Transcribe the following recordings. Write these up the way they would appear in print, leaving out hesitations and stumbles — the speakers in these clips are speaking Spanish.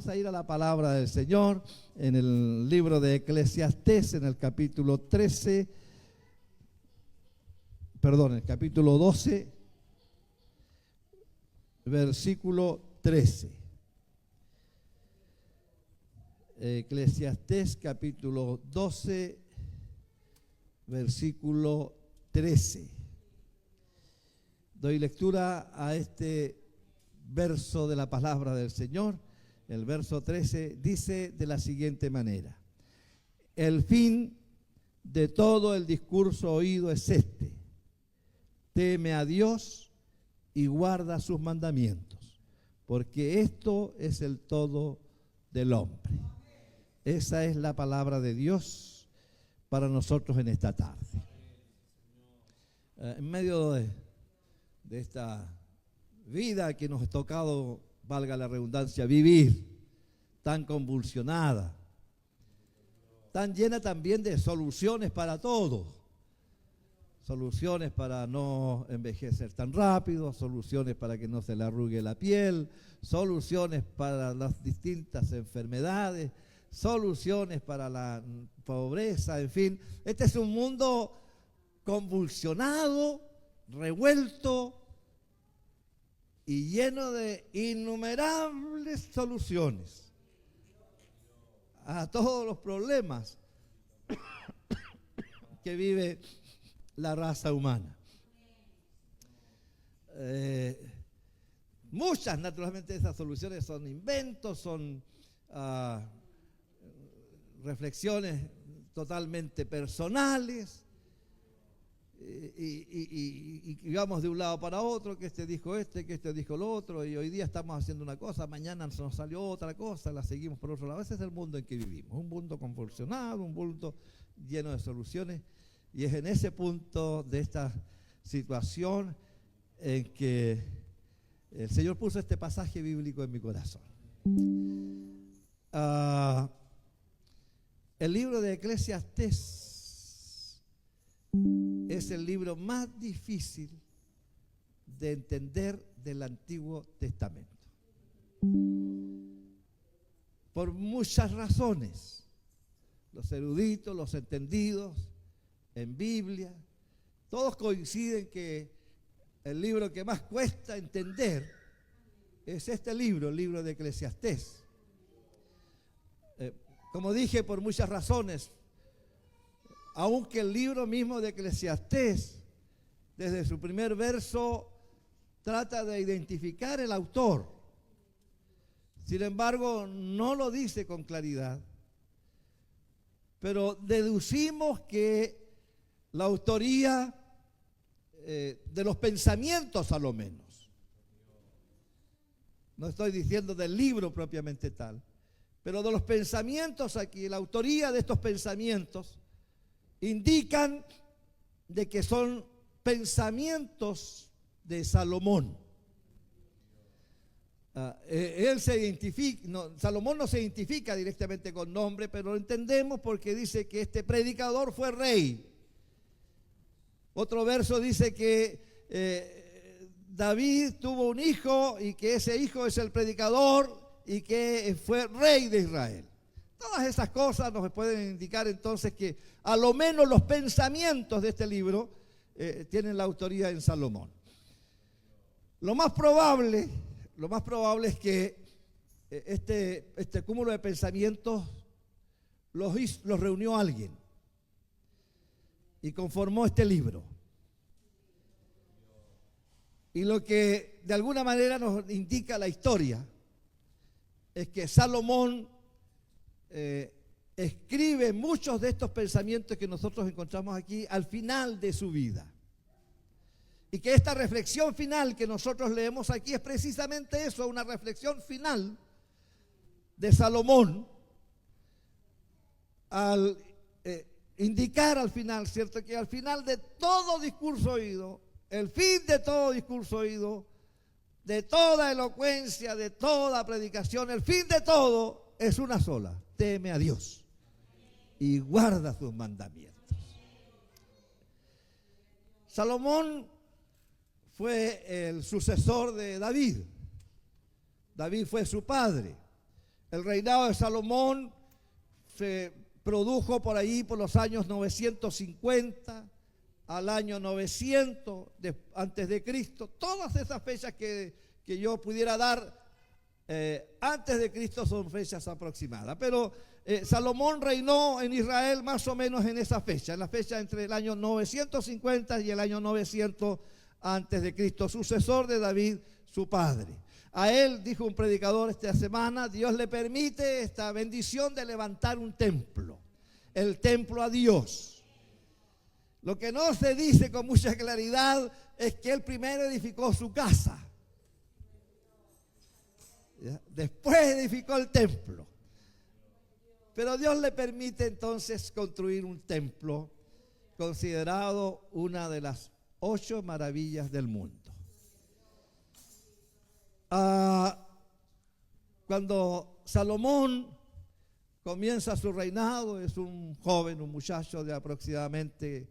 vamos a ir a la palabra del Señor en el libro de Eclesiastés, en el capítulo 12, versículo 13. Eclesiastés capítulo 12, versículo 13. Doy lectura a este verso de la palabra del Señor. El verso 13 dice de la siguiente manera: el fin de todo el discurso oído es este: teme a Dios y guarda sus mandamientos, porque esto es el todo del hombre. Esa es la palabra de Dios para nosotros en esta tarde. En medio de esta vida que nos ha tocado, valga la redundancia, vivir, tan convulsionada, tan llena también de soluciones para todo, soluciones para no envejecer tan rápido, soluciones para que no se le arrugue la piel, soluciones para las distintas enfermedades, soluciones para la pobreza, en fin. Este es un mundo convulsionado, revuelto y lleno de innumerables soluciones a todos los problemas que vive la raza humana. Muchas, naturalmente, de esas soluciones son inventos, son reflexiones totalmente personales, y vamos de un lado para otro, que este dijo que este dijo lo otro, y hoy día estamos haciendo una cosa, mañana nos salió otra cosa, la seguimos por otro lado. Ese es el mundo en que vivimos, un mundo convulsionado, un mundo lleno de soluciones, y es en ese punto de esta situación en que el Señor puso este pasaje bíblico en mi corazón. El libro de Eclesiastés es el libro más difícil de entender del Antiguo Testamento, por muchas razones. Los eruditos, los entendidos en Biblia, todos coinciden que el libro que más cuesta entender es este libro, el libro de Eclesiastés. Como dije, por muchas razones, aunque el libro mismo de Eclesiastés, desde su primer verso, trata de identificar el autor. Sin embargo, no lo dice con claridad, pero deducimos que la autoría de los pensamientos, a lo menos, no estoy diciendo del libro propiamente tal, pero de los pensamientos aquí, la autoría de estos pensamientos indican de que son pensamientos de Salomón. Él se identifica, Salomón no se identifica directamente con nombre, pero lo entendemos porque dice que este predicador fue rey. Otro verso dice que David tuvo un hijo y que ese hijo es el predicador y que fue rey de Israel. Todas esas cosas nos pueden indicar entonces que a lo menos los pensamientos de este libro tienen la autoría en Salomón. Lo más probable es que este cúmulo de pensamientos los reunió alguien y conformó este libro. Y lo que de alguna manera nos indica la historia es que Salomón escribe muchos de estos pensamientos que nosotros encontramos aquí al final de su vida. Y que esta reflexión final que nosotros leemos aquí es precisamente eso, una reflexión final de Salomón, al indicar al final, ¿cierto? Que al final de todo discurso oído, el fin de todo discurso oído, de toda elocuencia, de toda predicación, el fin de todo es una sola: teme a Dios y guarda sus mandamientos. Salomón fue el sucesor de David. David fue su padre. El reinado de Salomón se produjo por ahí por los años 950 al año 900 antes de Cristo. Todas esas fechas que yo pudiera dar antes de Cristo son fechas aproximadas. Pero Salomón reinó en Israel más o menos en esa fecha, en la fecha entre el año 950 y el año 900 antes de Cristo, sucesor de David, su padre. A él, dijo un predicador esta semana, Dios le permite esta bendición de levantar un templo, el templo a Dios. Lo que no se dice con mucha claridad es que él primero edificó su casa. ¿Ya? Después edificó el templo. Pero Dios le permite entonces construir un templo considerado una de las 8 maravillas del mundo. Cuando Salomón comienza su reinado, es un joven, un muchacho de aproximadamente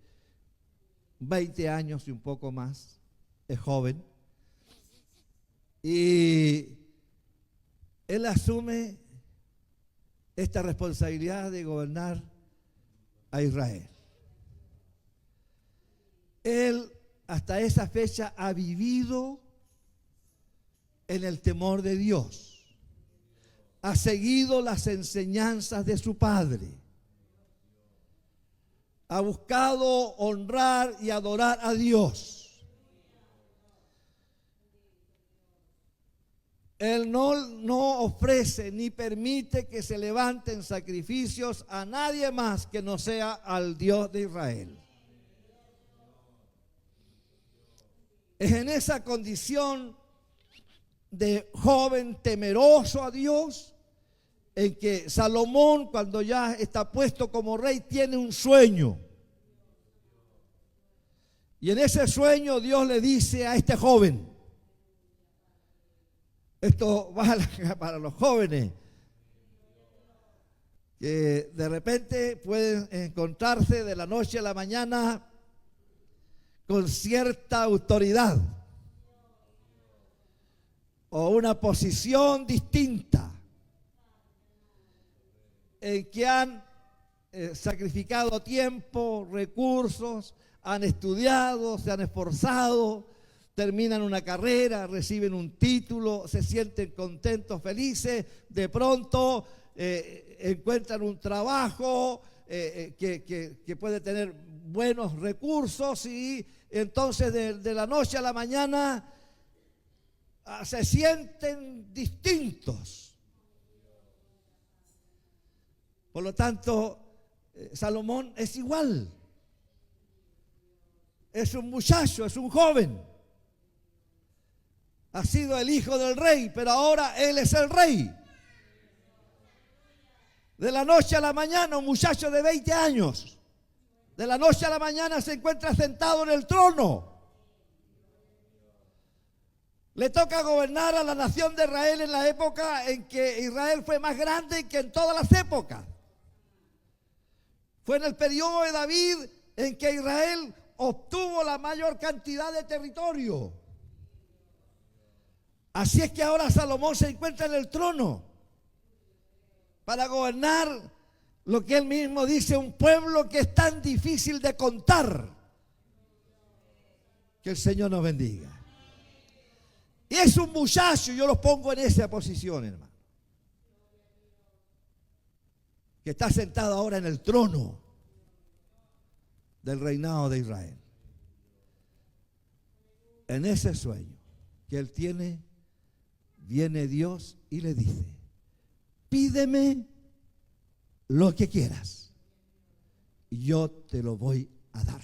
20 años y un poco más, es joven, y él asume esta responsabilidad de gobernar a Israel. Él hasta esa fecha ha vivido en el temor de Dios, ha seguido las enseñanzas de su padre, ha buscado honrar y adorar a Dios. Él no ofrece ni permite que se levanten sacrificios a nadie más que no sea al Dios de Israel. Es en esa condición de joven temeroso a Dios en que Salomón, cuando ya está puesto como rey, tiene un sueño. Y en ese sueño Dios le dice a este joven, esto va para los jóvenes, que de repente pueden encontrarse de la noche a la mañana con cierta autoridad o una posición distinta, en que han sacrificado tiempo, recursos, han estudiado, se han esforzado, terminan una carrera, reciben un título, se sienten contentos, felices, de pronto encuentran un trabajo que puede tener buenos recursos y entonces de la noche a la mañana se sienten distintos. Por lo tanto, Salomón es igual. Es un muchacho, es un joven. Ha sido el hijo del rey, pero ahora él es el rey. De la noche a la mañana, un muchacho de 20 años, de la noche a la mañana se encuentra sentado en el trono. Le toca gobernar a la nación de Israel en la época en que Israel fue más grande que en todas las épocas. Fue en el periodo de David en que Israel obtuvo la mayor cantidad de territorio. Así es que ahora Salomón se encuentra en el trono para gobernar lo que él mismo dice, un pueblo que es tan difícil de contar. Que el Señor nos bendiga. Y es un muchacho, yo los pongo en esa posición, hermano, que está sentado ahora en el trono del reinado de Israel. En ese sueño que él tiene, viene Dios y le dice, pídeme lo que quieras y yo te lo voy a dar.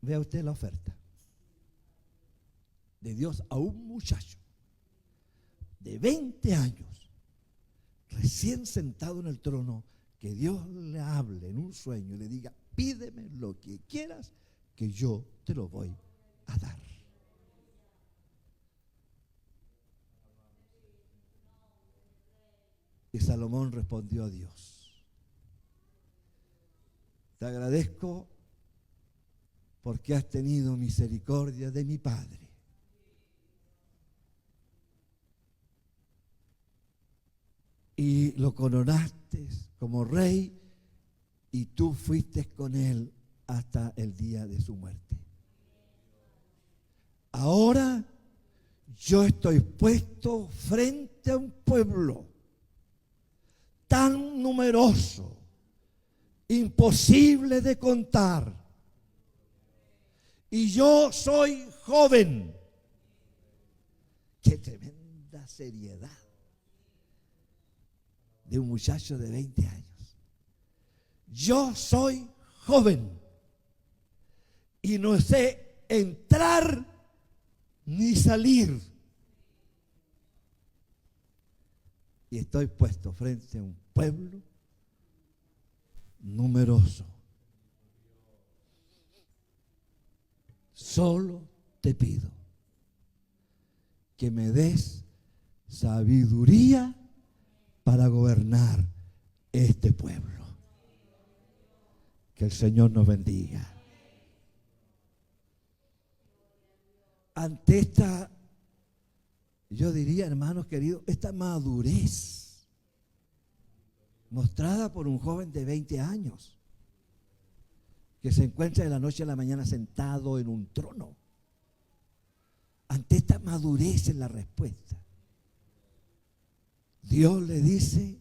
Vea usted la oferta de Dios a un muchacho de 20 años, recién sentado en el trono, que Dios le hable en un sueño y le diga, pídeme lo que quieras, que yo te lo voy a dar. Y Salomón respondió a Dios, te agradezco porque has tenido misericordia de mi padre y lo coronaste como rey y tú fuiste con él hasta el día de su muerte. Ahora yo estoy puesto frente a un pueblo tan numeroso, imposible de contar. Y yo soy joven. Qué tremenda seriedad de un muchacho de 20 años. Yo soy joven y no sé entrar ni salir. Y estoy puesto frente a un pueblo numeroso. Solo te pido que me des sabiduría para gobernar este pueblo. Que el Señor nos bendiga. Ante esta, yo diría, hermanos queridos, esta madurez mostrada por un joven de 20 años que se encuentra de la noche a la mañana sentado en un trono. Ante esta madurez en la respuesta, Dios le dice: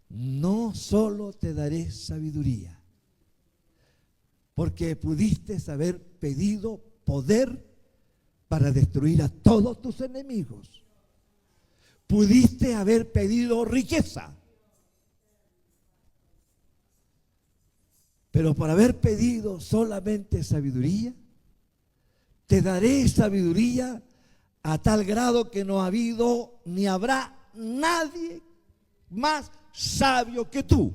no solo te daré sabiduría, porque pudiste haber pedido poder para destruir a todos tus enemigos. Pudiste haber pedido riqueza, pero por haber pedido solamente sabiduría, te daré sabiduría a tal grado que no ha habido ni habrá nadie más sabio que tú.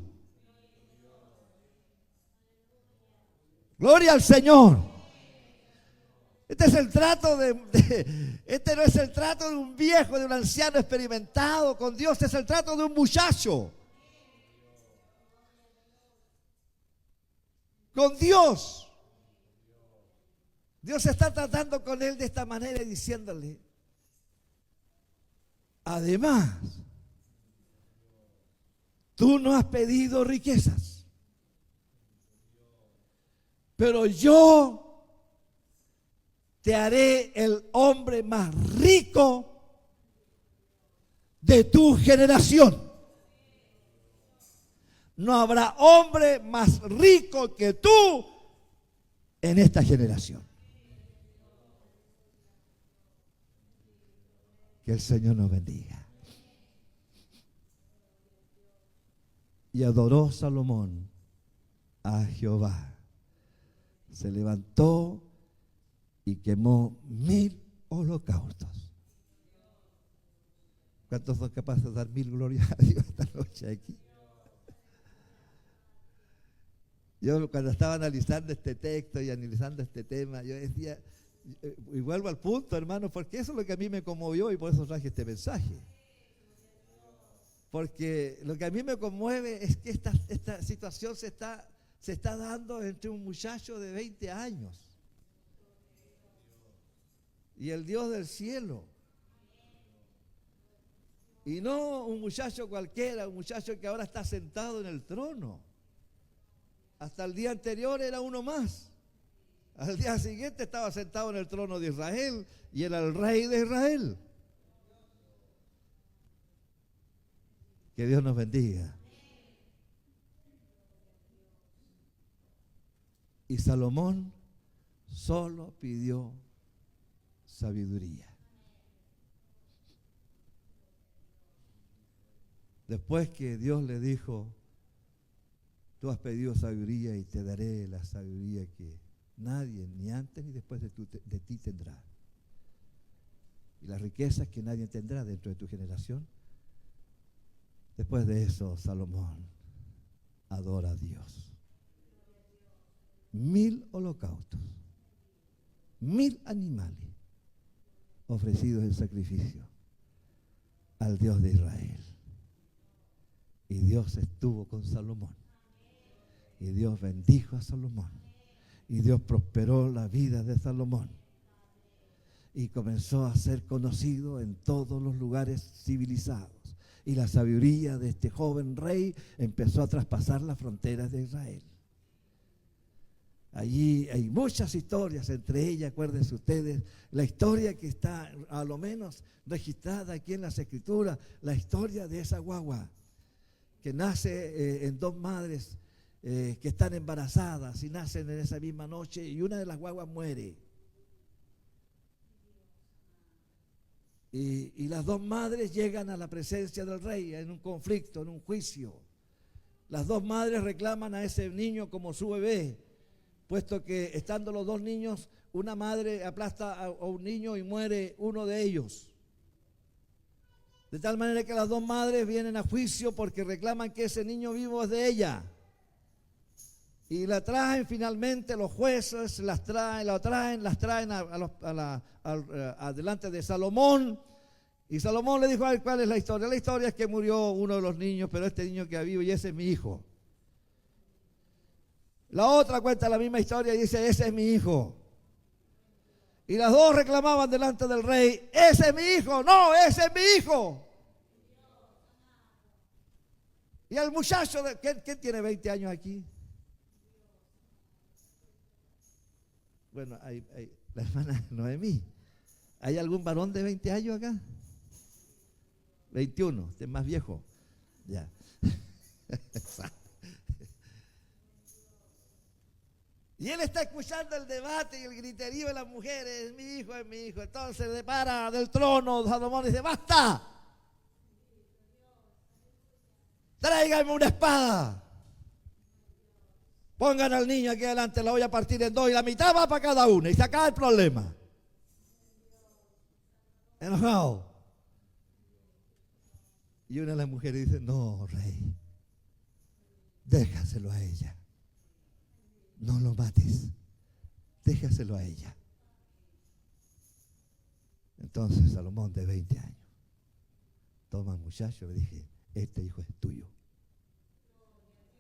Gloria al Señor. Este es el trato este no es el trato de un viejo, de un anciano experimentado con Dios, este es el trato de un muchacho con Dios. Dios está tratando con él de esta manera y diciéndole: además, tú no has pedido riquezas, pero yo te haré el hombre más rico de tu generación. No habrá hombre más rico que tú en esta generación. Que el Señor nos bendiga. Y adoró Salomón a Jehová. Se levantó y quemó 1000 holocaustos. ¿Cuántos son capaces de dar 1000 glorias a Dios esta noche aquí? Yo cuando estaba analizando este texto y analizando este tema, yo decía, y vuelvo al punto, hermano, porque eso es lo que a mí me conmovió y por eso traje este mensaje. Porque lo que a mí me conmueve es que esta situación se está dando entre un muchacho de 20 años y el Dios del cielo. Y no un muchacho cualquiera, un muchacho que ahora está sentado en el trono. Hasta el día anterior era uno más. Al día siguiente estaba sentado en el trono de Israel y era el rey de Israel. Que Dios nos bendiga. Y Salomón solo pidió sabiduría. Después que Dios le dijo: tú has pedido sabiduría y te daré la sabiduría que nadie, ni antes ni después de ti tendrá. Y las riquezas que nadie tendrá dentro de tu generación. Después de eso, Salomón adora a Dios. 1000 holocaustos, 1000 animales ofrecidos en sacrificio al Dios de Israel. Y Dios estuvo con Salomón. Y Dios bendijo a Salomón. Y Dios prosperó la vida de Salomón. Y comenzó a ser conocido en todos los lugares civilizados. Y la sabiduría de este joven rey empezó a traspasar las fronteras de Israel. Allí hay muchas historias, entre ellas, acuérdense ustedes, la historia que está a lo menos registrada aquí en las Escrituras, la historia de esa guagua que nace en dos madres que están embarazadas y nacen en esa misma noche y una de las guaguas muere. Y las dos madres llegan a la presencia del rey en un conflicto, en un juicio. Las dos madres reclaman a ese niño como su bebé, puesto que estando los dos niños, una madre aplasta a un niño y muere uno de ellos. De tal manera que las dos madres vienen a juicio porque reclaman que ese niño vivo es de ella. Y la traen finalmente, los jueces las traen adelante de Salomón. Y Salomón le dijo: ¿cuál es la historia? La historia es que murió uno de los niños, pero este niño queda vivo y ese es mi hijo. La otra cuenta la misma historia y dice: ese es mi hijo. Y las dos reclamaban delante del rey: ese es mi hijo, no, ese es mi hijo. Y el muchacho, ¿quién tiene 20 años aquí? Bueno, hay la hermana Noemí. ¿Hay algún varón de 20 años acá? 21, este es más viejo. Ya. Y él está escuchando el debate y el griterío de las mujeres: es mi hijo, es mi hijo. Entonces se para del trono Salomón y dice: ¡basta! Tráigame una espada. Pongan al niño aquí adelante, la voy a partir en dos y la mitad va para cada una y se acaba el problema. Enojado. Y una de las mujeres dice: no, rey, déjaselo a ella. No lo mates, déjaselo a ella. Entonces Salomón, de 20 años, toma al muchacho y le dije: este hijo es tuyo.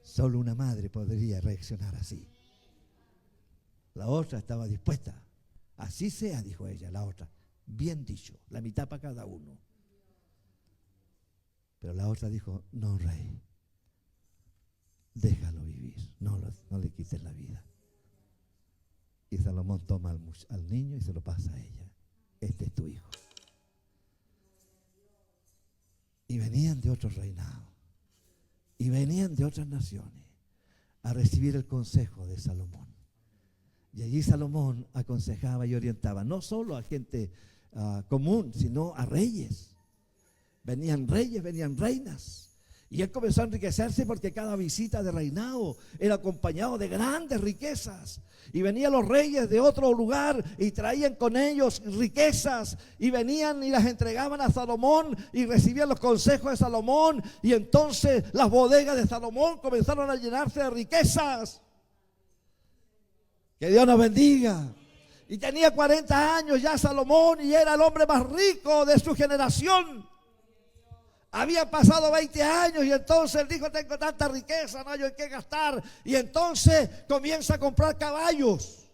Solo una madre podría reaccionar así. La otra estaba dispuesta. Así sea, dijo ella, la otra. Bien dicho, la mitad para cada uno. Pero la otra dijo: no, rey, déjalo vivir, no le quites la vida. Y Salomón toma al niño y se lo pasa a ella: este es tu hijo. Y venían de otros reinados, y venían de otras naciones a recibir el consejo de Salomón. Y allí Salomón aconsejaba y orientaba, no solo a gente común, sino a reyes. Venían reyes, venían reinas. Y él comenzó a enriquecerse porque cada visita de reinado era acompañado de grandes riquezas. Y venían los reyes de otro lugar y traían con ellos riquezas. Y venían y las entregaban a Salomón y recibían los consejos de Salomón. Y entonces las bodegas de Salomón comenzaron a llenarse de riquezas. Que Dios nos bendiga. Y tenía 40 años ya Salomón y era el hombre más rico de su generación. Había pasado 20 años y entonces él dijo: tengo tanta riqueza, no hay en qué gastar. Y entonces comienza a comprar caballos.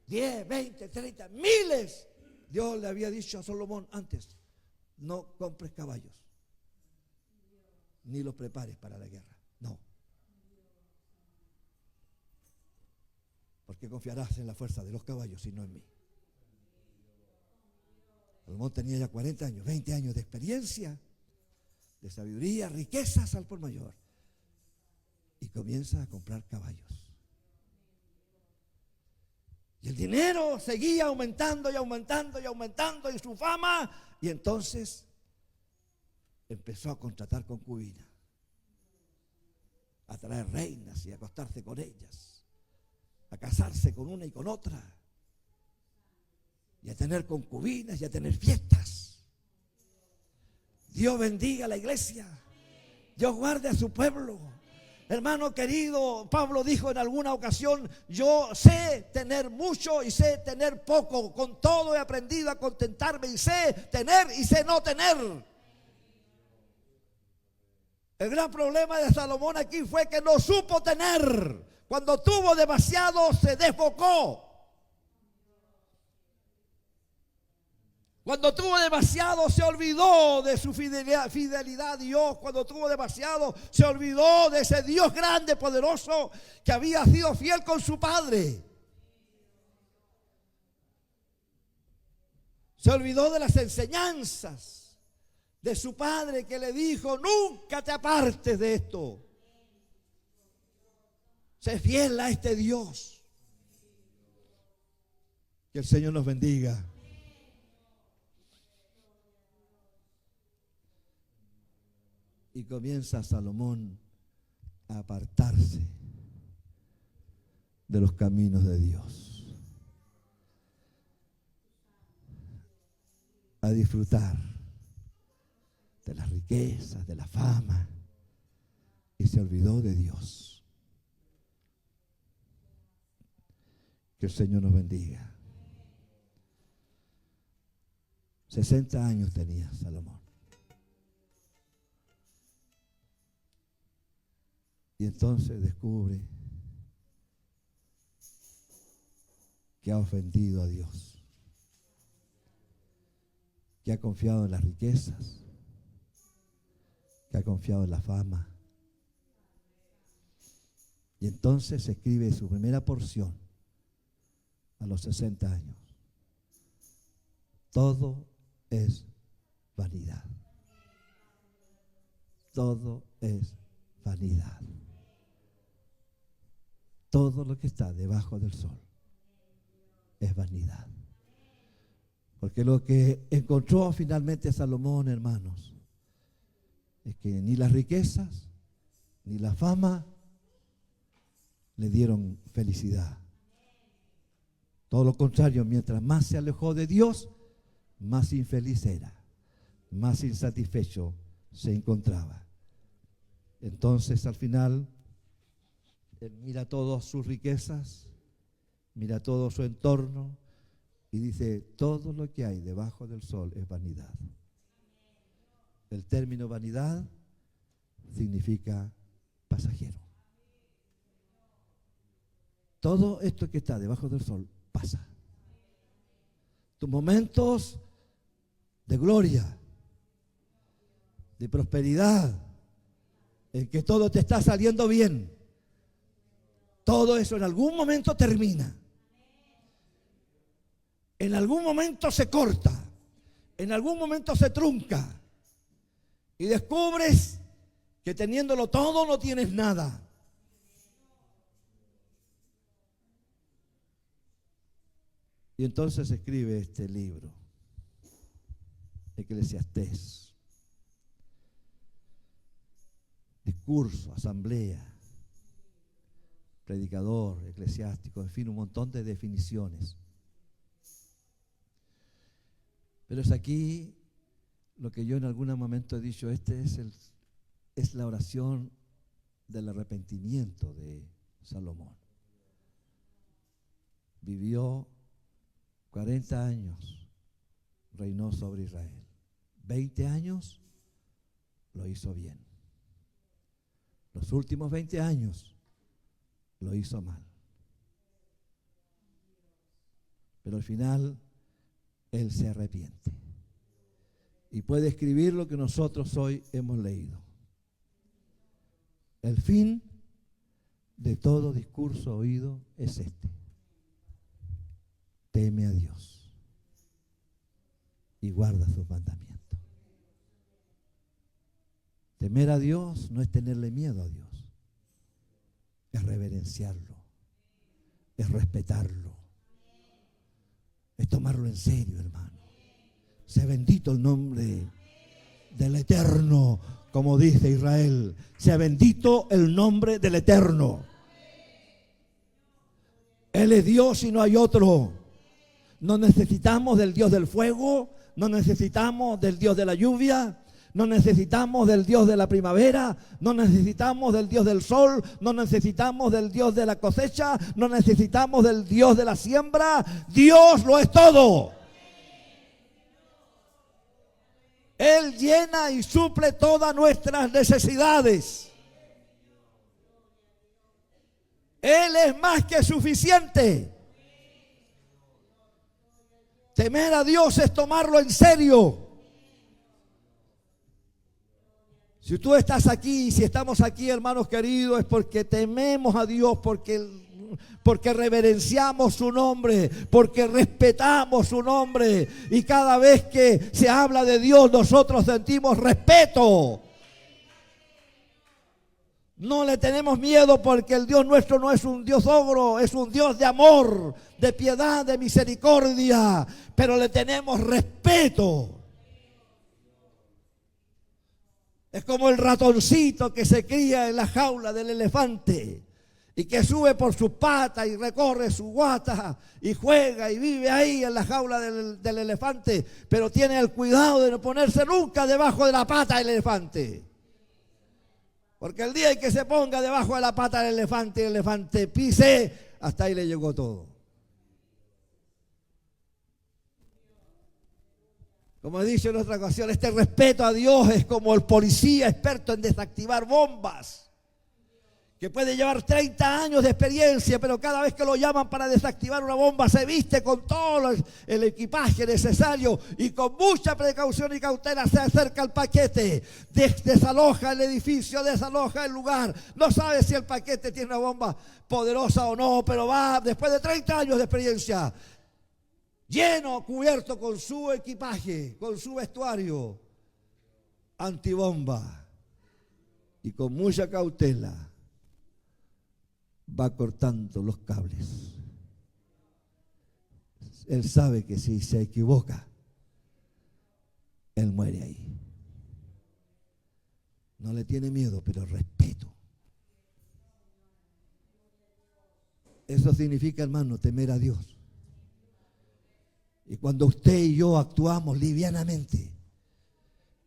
$10, $20, $30, miles. Dios le había dicho a Salomón antes: no compres caballos, ni los prepares para la guerra. No. Porque confiarás en la fuerza de los caballos y no en mí. Salomón tenía ya 40 años, 20 años de experiencia, de sabiduría, riquezas al por mayor. Y comienza a comprar caballos. Y el dinero seguía aumentando y aumentando y aumentando, y su fama. Y entonces empezó a contratar concubinas, a traer reinas y a acostarse con ellas, a casarse con una y con otra, y a tener concubinas y a tener fiestas. Dios bendiga a la iglesia. Dios guarde a su pueblo. Hermano querido, Pablo dijo en alguna ocasión: yo sé tener mucho y sé tener poco. Con todo he aprendido a contentarme, y sé tener y sé no tener. El gran problema de Salomón aquí fue que no supo tener. Cuando tuvo demasiado se desbocó. Cuando tuvo demasiado, se olvidó de su fidelidad a Dios. Cuando tuvo demasiado, se olvidó de ese Dios grande, poderoso, que había sido fiel con su padre. Se olvidó de las enseñanzas de su padre, que le dijo: nunca te apartes de esto. Sé fiel a este Dios. Que el Señor nos bendiga. Y comienza Salomón a apartarse de los caminos de Dios, a disfrutar de las riquezas, de la fama, y se olvidó de Dios. Que el Señor nos bendiga. 60 años tenía Salomón. Y entonces descubre que ha ofendido a Dios, que ha confiado en las riquezas, que ha confiado en la fama. Y entonces escribe su primera porción a los 60 años. Todo es vanidad. Todo es vanidad. Todo lo que está debajo del sol es vanidad. Porque lo que encontró finalmente Salomón, hermanos, es que ni las riquezas ni la fama le dieron felicidad. Todo lo contrario, mientras más se alejó de Dios, más infeliz era, más insatisfecho se encontraba. Entonces, al final, él mira todas sus riquezas, mira todo su entorno y dice: todo lo que hay debajo del sol es vanidad. El término vanidad significa pasajero. Todo esto que está debajo del sol pasa. Tus momentos de gloria, de prosperidad, en que todo te está saliendo bien, todo eso en algún momento termina. En algún momento se corta, en algún momento se trunca, y descubres que teniéndolo todo no tienes nada. Y entonces escribe este libro, Eclesiastés. Discurso, asamblea, predicador, eclesiástico, en fin, un montón de definiciones. Pero es aquí lo que yo en algún momento he dicho: es la oración del arrepentimiento de Salomón. Vivió 40 años, reinó sobre Israel. 20 años lo hizo bien. Los últimos 20 años lo hizo mal. Pero al final él se arrepiente y puede escribir lo que nosotros hoy hemos leído. El fin de todo discurso oído es este: teme a Dios y guarda sus mandamientos. Temer a Dios no es tenerle miedo a Dios, es reverenciarlo, es respetarlo, es tomarlo en serio, hermano. Sea bendito el nombre del Eterno, como dice Israel. Sea bendito el nombre del Eterno. Él es Dios y no hay otro. No necesitamos del Dios del fuego, no necesitamos del Dios de la lluvia, no necesitamos del Dios de la primavera, no necesitamos del Dios del sol, no necesitamos del Dios de la cosecha, no necesitamos del Dios de la siembra. Dios lo es todo. Él llena y suple todas nuestras necesidades. Él es más que suficiente. Temer a Dios es tomarlo en serio. Si tú estás aquí, si estamos aquí, hermanos queridos, es porque tememos a Dios, porque reverenciamos su nombre, porque respetamos su nombre. Y cada vez que se habla de Dios, nosotros sentimos respeto. No le tenemos miedo porque el Dios nuestro no es un Dios ogro, es un Dios de amor, de piedad, de misericordia. Pero le tenemos respeto. Es como el ratoncito que se cría en la jaula del elefante y que sube por sus patas y recorre su guata y juega y vive ahí en la jaula del elefante, pero tiene el cuidado de no ponerse nunca debajo de la pata del elefante. Porque el día en que se ponga debajo de la pata del elefante, el elefante pise, hasta ahí le llegó todo. Como he dicho en otra ocasión, este respeto a Dios es como el policía experto en desactivar bombas, que puede llevar 30 años de experiencia, pero cada vez que lo llaman para desactivar una bomba, se viste con todo el equipaje necesario y con mucha precaución y cautela se acerca al paquete, desaloja el edificio, desaloja el lugar. No sabe si el paquete tiene una bomba poderosa o no, pero va después de 30 años de experiencia, lleno, cubierto con su equipaje, con su vestuario antibomba, y con mucha cautela va cortando los cables. Él sabe que si se equivoca, él muere ahí. No le tiene miedo, pero respeto. Eso significa, hermano, temer a Dios. Y cuando usted y yo actuamos livianamente,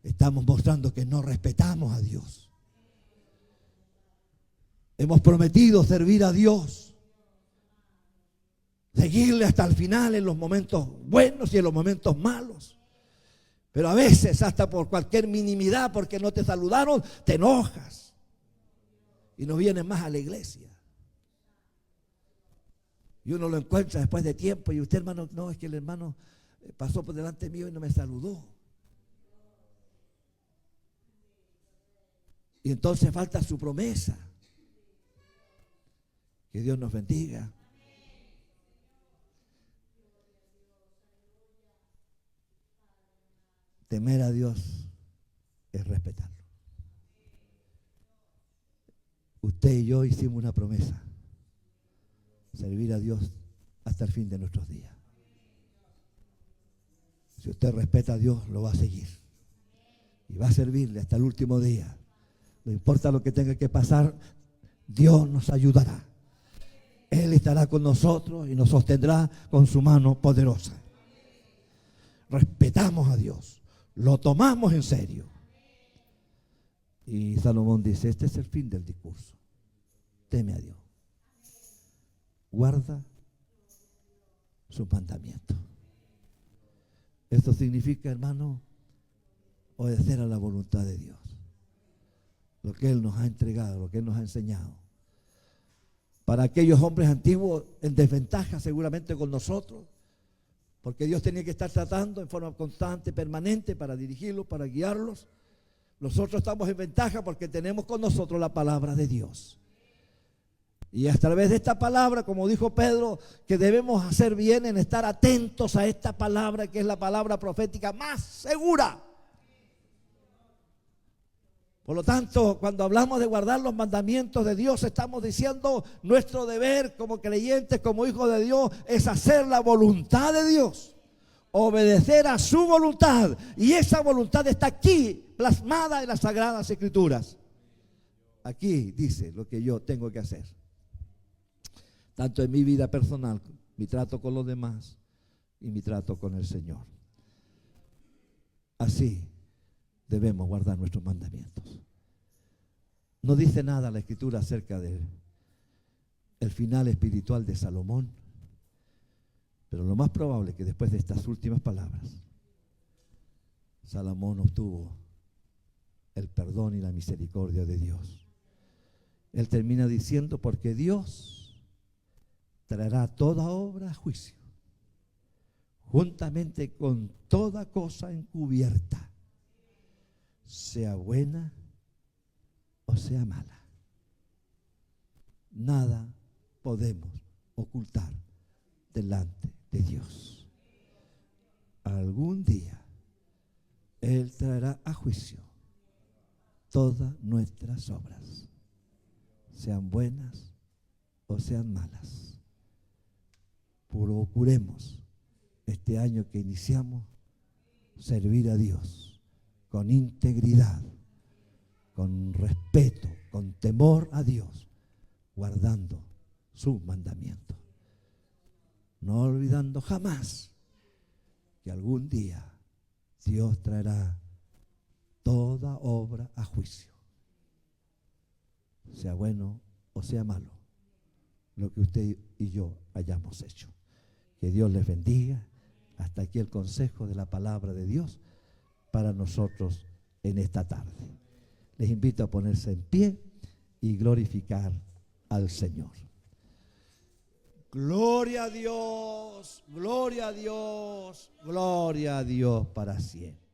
estamos mostrando que no respetamos a Dios. Hemos prometido servir a Dios, seguirle hasta el final en los momentos buenos y en los momentos malos. Pero a veces hasta por cualquier minimidad, porque no te saludaron, te enojas y no vienes más a la iglesia. Y uno lo encuentra después de tiempo y usted, hermano, no, es que el hermano pasó por delante mío y no me saludó. Y entonces falta su promesa. Que Dios nos bendiga. Temer a Dios es respetarlo. Usted y yo hicimos una promesa: servir a Dios hasta el fin de nuestros días. Si usted respeta a Dios, lo va a seguir y va a servirle hasta el último día. No importa lo que tenga que pasar, Dios nos ayudará. Él estará con nosotros y nos sostendrá con su mano poderosa. Respetamos a Dios, lo tomamos en serio. Y Salomón dice, este es el fin del discurso: teme a Dios, guarda sus mandamientos. Esto significa, hermano, obedecer a la voluntad de Dios, lo que Él nos ha entregado, lo que Él nos ha enseñado. Para aquellos hombres antiguos en desventaja seguramente con nosotros, porque Dios tenía que estar tratando en forma constante, permanente, para dirigirlos, para guiarlos. Nosotros estamos en ventaja porque tenemos con nosotros la palabra de Dios. Y a través de esta palabra, como dijo Pedro, que debemos hacer bien en estar atentos a esta palabra, que es la palabra profética más segura. Por lo tanto, cuando hablamos de guardar los mandamientos de Dios, estamos diciendo nuestro deber como creyentes, como hijos de Dios, es hacer la voluntad de Dios, obedecer a su voluntad. Y esa voluntad está aquí, plasmada en las Sagradas Escrituras. Aquí dice lo que yo tengo que hacer, tanto en mi vida personal, mi trato con los demás y mi trato con el Señor. Así debemos guardar nuestros mandamientos. No dice nada la Escritura acerca del final espiritual de Salomón, pero lo más probable es que después de estas últimas palabras, Salomón obtuvo el perdón y la misericordia de Dios. Él termina diciendo, porque Dios traerá toda obra a juicio, juntamente con toda cosa encubierta, sea buena o sea mala. Nada podemos ocultar delante de Dios. Algún día Él traerá a juicio todas nuestras obras, sean buenas o sean malas. Procuremos este año que iniciamos servir a Dios con integridad, con respeto, con temor a Dios, guardando sus mandamientos, no olvidando jamás que algún día Dios traerá toda obra a juicio, sea bueno o sea malo, lo que usted y yo hayamos hecho. Que Dios les bendiga. Hasta aquí el consejo de la palabra de Dios para nosotros en esta tarde. Les invito a ponerse en pie y glorificar al Señor. Gloria a Dios, gloria a Dios, gloria a Dios para siempre.